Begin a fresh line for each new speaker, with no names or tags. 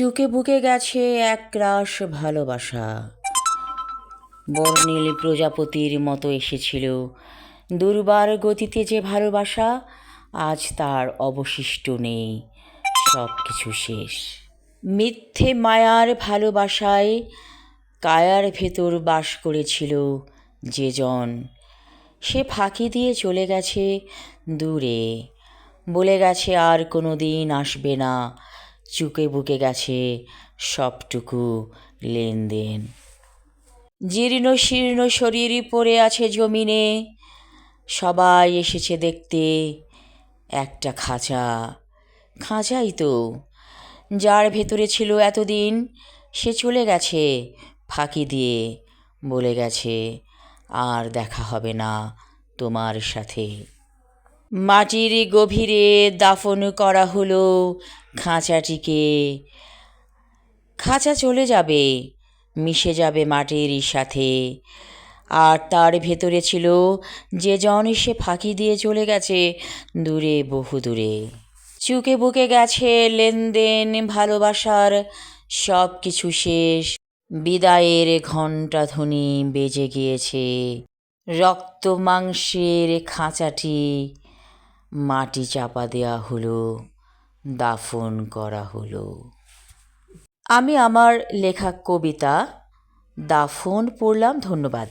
চুকে বুকে গেছে একরাশ ভালোবাসা, বর্ণিল প্রজাপতির মতো এসেছিল দুর্বার গতিতে যে ভালোবাসা, আজ তার অবশিষ্ট নেই, সব কিছু শেষ। মিথ্যে মায়ার ভালোবাসায় কায়ার ভেতর বাস করেছিল যে জন, সে ফাঁকি দিয়ে চলে গেছে দূরে, বলে গেছে আর কোনো দিন আসবে না, চুকে বুকে গেছে সবটুকু লেনদেন। জীর্ণ শীর্ণ শরীর পড়ে আছে জমিনে, সবাই এসেছে দেখতে একটা খাঁচা, খাঁচাই তো, যার ভেতরে ছিল এতদিন, সে চলে গেছে ফাঁকি দিয়ে, বলে গেছে আর দেখা হবে না তোমার সাথে। মাটির গভীরে দাফন করা হলো খাঁচাটিকে, খাঁচা চলে যাবে, মিশে যাবে মাটির সাথে, আর তার ভেতরে ছিল যে জন, সে ফাঁকি দিয়ে চলে গেছে দূরে, বহু দূরে। চুকে বুকে গেছে লেনদেন ভালোবাসার, সব কিছু শেষ, বিদায়ের ঘণ্টাধ্বনি বেজে গিয়েছে, রক্ত মাংসের খাঁচাটি মাটি চাপা দেওয়া হলো, দাফন করা হলো। আমি আমার লেখা কবিতা দাফন পড়লাম। ধন্যবাদ।